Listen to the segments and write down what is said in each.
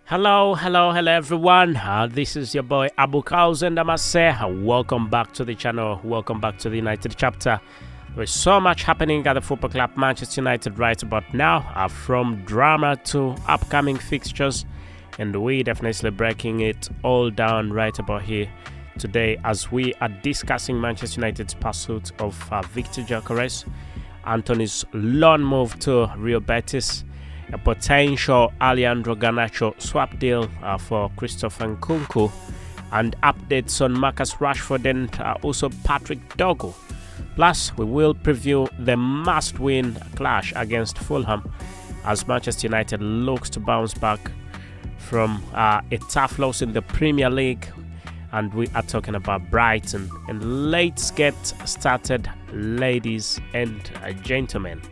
Hello everyone. This is your boy Abu KALS, and I must say, welcome back to the channel. Welcome back to the United chapter. There's so much happening at the football club Manchester United right about now, from drama to upcoming fixtures, and we definitely breaking it all down right about here today as we are discussing Manchester United's pursuit of Victor Gyökeres, Antony's loan move to Real Betis, a potential Alejandro Garnacho swap deal for Christopher Nkunku, and updates on Marcus Rashford and also Patrick Dogu. Plus, we will preview the must-win clash against Fulham as Manchester United looks to bounce back from a tough loss in the Premier League, and we are talking about Brighton. And let's get started, ladies and gentlemen.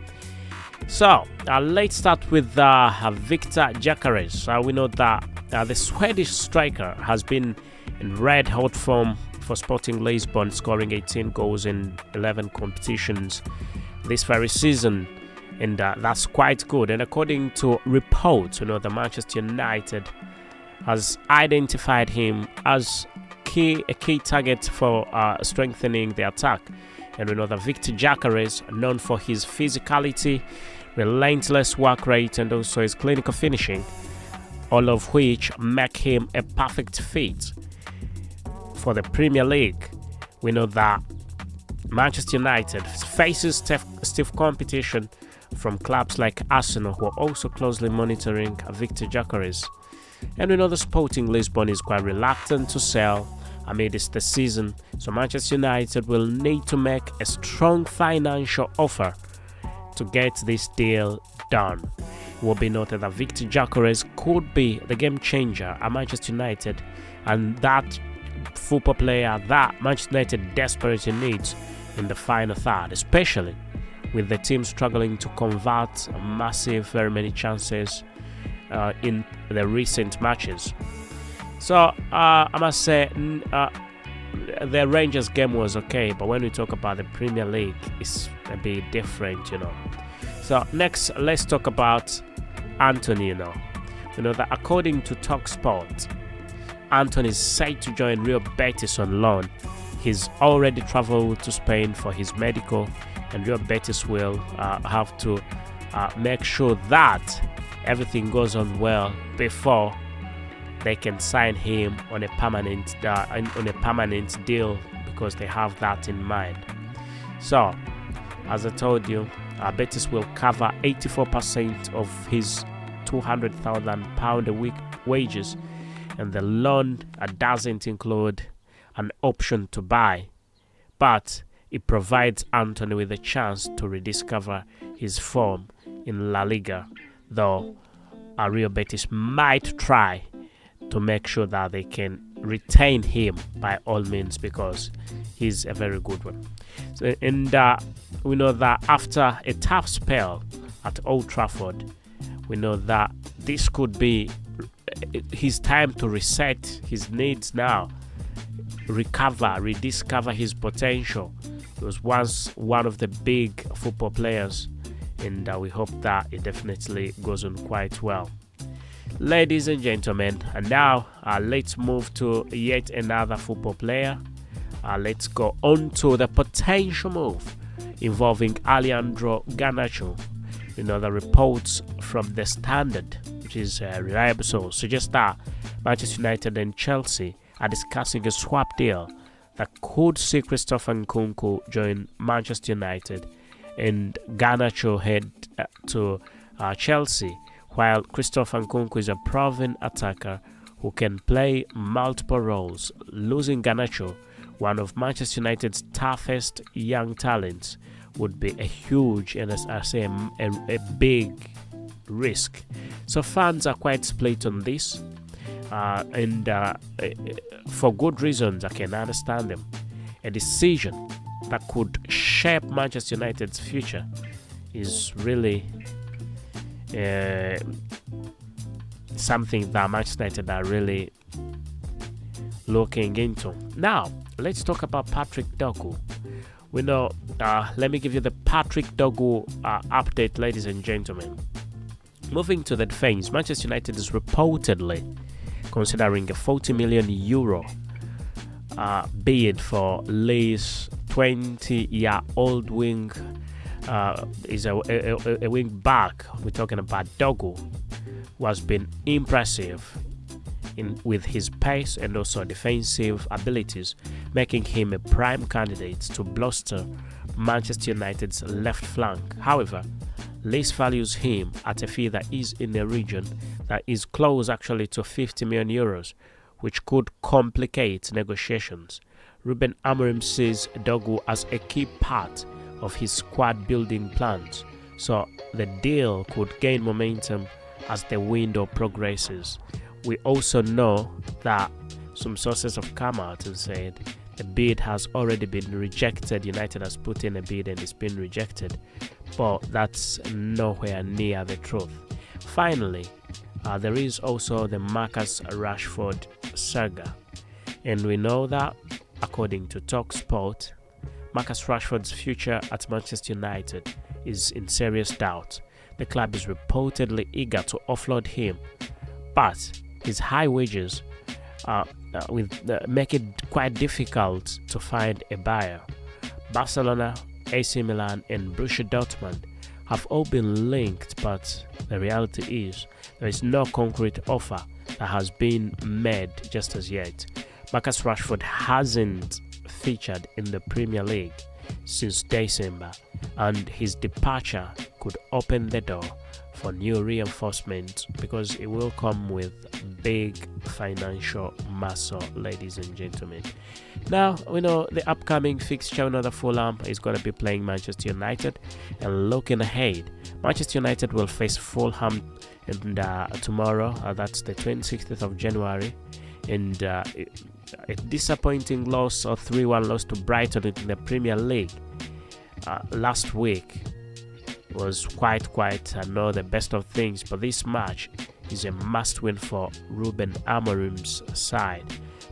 So, let's start with Victor Gyökeres. We know that the Swedish striker has been in red-hot form for Sporting Lisbon, scoring 18 goals in 11 competitions this very season, and that's quite good. And according to reports, the Manchester United has identified him as a key target for strengthening the attack. And we know that Victor Gyökeres, known for his physicality, relentless work rate, and also his clinical finishing, all of which make him a perfect fit for the Premier League. We know that Manchester United faces stiff competition from clubs like Arsenal, who are also closely monitoring Victor Gyökeres. And we know the Sporting Lisbon is quite reluctant to sell amidst the season, so Manchester United will need to make a strong financial offer to get this deal done. It will be noted that Victor Gyökeres could be the game changer at Manchester United, and that football player that Manchester United desperately needs in the final third, especially with the team struggling to convert very many chances in the recent matches. So I must say the Rangers game was okay, but when we talk about the Premier League, it's a bit different, So next, let's talk about Antony. We know that according to TalkSport, Antony is set to join Real Betis on loan. He's already traveled to Spain for his medical, and Real Betis will have to make sure that everything goes on well before they can sign him on a permanent deal, because they have that in mind. So, as I told you, Betis will cover 84% of his £200,000 a week wages, and the loan doesn't include an option to buy, but it provides Antony with a chance to rediscover his form in La Liga, though Real Betis might try to make sure that they can retain him by all means, because he's a very good one. So, and we know that after a tough spell at Old Trafford, we know that this could be his time to reset his needs now, rediscover his potential. He was once one of the big football players, and we hope that it definitely goes on quite well. Ladies and gentlemen, and now let's move to yet another football player. Let's go on to the potential move involving Alejandro Garnacho. The reports from The Standard, which is a reliable source, suggest that Manchester United and Chelsea are discussing a swap deal that could see Christopher Nkunku join Manchester United and Garnacho head to Chelsea, while Christopher Nkunku is a proven attacker who can play multiple roles. Losing Garnacho, one of Manchester United's toughest young talents, would be a huge and, as I say, a big risk. So fans are quite split on this, and for good reasons. I can understand them. A decision that could shape Manchester United's future is really something that Manchester United are really looking into. Now, let's talk about Patrick Dogu. We know, let me give you the Patrick Dogu update, ladies and gentlemen. Moving to the defense, Manchester United is reportedly considering a €40 million bid for Lee's 20-year-old wing. Is a wing back. We're talking about Dogu, who has been impressive with his pace and also defensive abilities, making him a prime candidate to bolster Manchester United's left flank. However, Leeds values him at a fee that is in a region that is close actually to €50 million, which could complicate negotiations. Ruben Amorim sees Dogu as a key part of his squad building plans, so the deal could gain momentum as the window progresses. We also know that some sources have come out and said the bid has already been rejected. United has put in a bid and it's been rejected, but that's nowhere near the truth. Finally, there is also the Marcus Rashford saga, and we know that according to TalkSport, Marcus Rashford's future at Manchester United is in serious doubt. The club is reportedly eager to offload him, but his high wages make it quite difficult to find a buyer. Barcelona, AC Milan and Borussia Dortmund have all been linked, but the reality is there is no concrete offer that has been made just as yet. Marcus Rashford hasn't featured in the Premier League since December, and his departure could open the door for new reinforcements because it will come with big financial muscle, ladies and gentlemen. Now, we know the upcoming fixture, another Fulham is going to be playing Manchester United, and looking ahead, Manchester United will face Fulham and tomorrow, that's the 26th of January, and a disappointing loss or 3-1 loss to Brighton in the Premier League last week was quite not the best of things, but this match is a must-win for Ruben Amorim's side.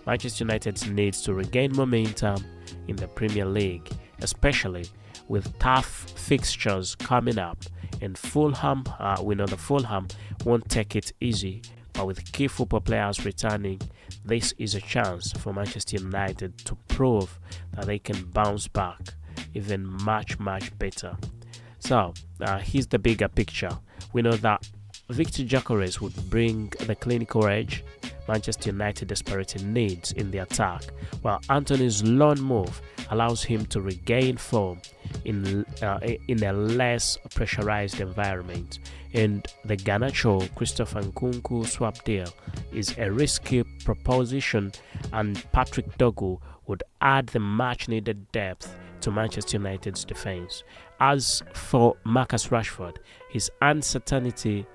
Manchester United needs to regain momentum in the Premier League, especially with tough fixtures coming up, and Fulham, we know the Fulham won't take it easy, but with key football players returning, this is a chance for Manchester United to prove that they can bounce back even much better. So here's the bigger picture. We know that Victor Gyökeres would bring the clinical edge Manchester United desperately needs in the attack, while Anthony's loan move allows him to regain form in a less pressurized environment. And the Garnacho Christopher Nkunku swap deal is a risky proposition, and Patrick Dogu would add the much needed depth to Manchester United's defense. As for Marcus Rashford, his uncertainty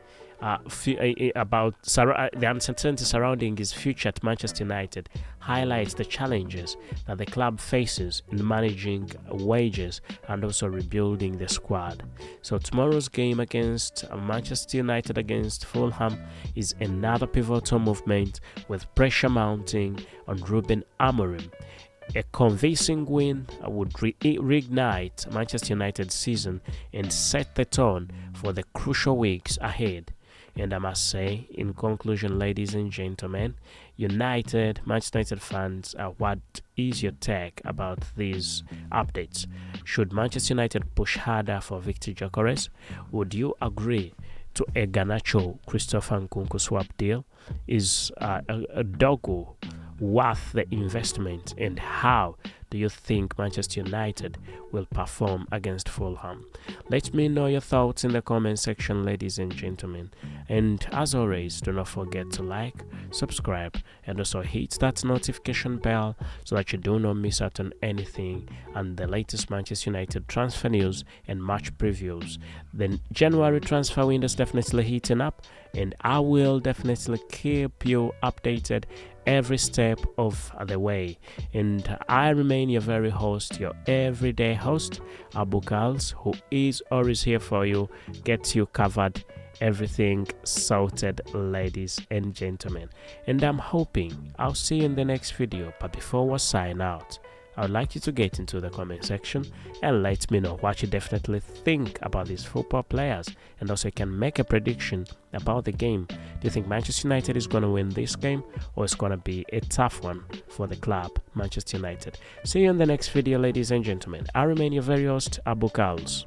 the uncertainty surrounding his future at Manchester United highlights the challenges that the club faces in managing wages and also rebuilding the squad. So tomorrow's game against Manchester United against Fulham is another pivotal movement, with pressure mounting on Ruben Amorim. A convincing win would reignite Manchester United's season and set the tone for the crucial weeks ahead. And I must say, in conclusion, ladies and gentlemen, Manchester United fans, what is your take about these updates? Should Manchester United push harder for Victor Gyökeres? Would you agree to a Garnacho Christopher Nkunku swap deal? Is a Dogu worth the investment, and how do you think Manchester United will perform against Fulham? Let me know your thoughts in the comment section, ladies and gentlemen. And as always, do not forget to like, subscribe, and also hit that notification bell so that you do not miss out on anything and the latest Manchester United transfer news and match previews. The January transfer window is definitely heating up, and I will definitely keep you updated every step of the way. And I remain your very host, your everyday host, Abu KALS, who is always here for you, gets you covered, everything sorted, ladies and gentlemen. And I'm hoping I'll see you in the next video, but before we sign out, I would like you to get into the comment section and let me know what you definitely think about these football players, and also you can make a prediction about the game. Do you think Manchester United is going to win this game, or it's going to be a tough one for the club, Manchester United? See you in the next video, ladies and gentlemen. I remain your very host, Abu KALS.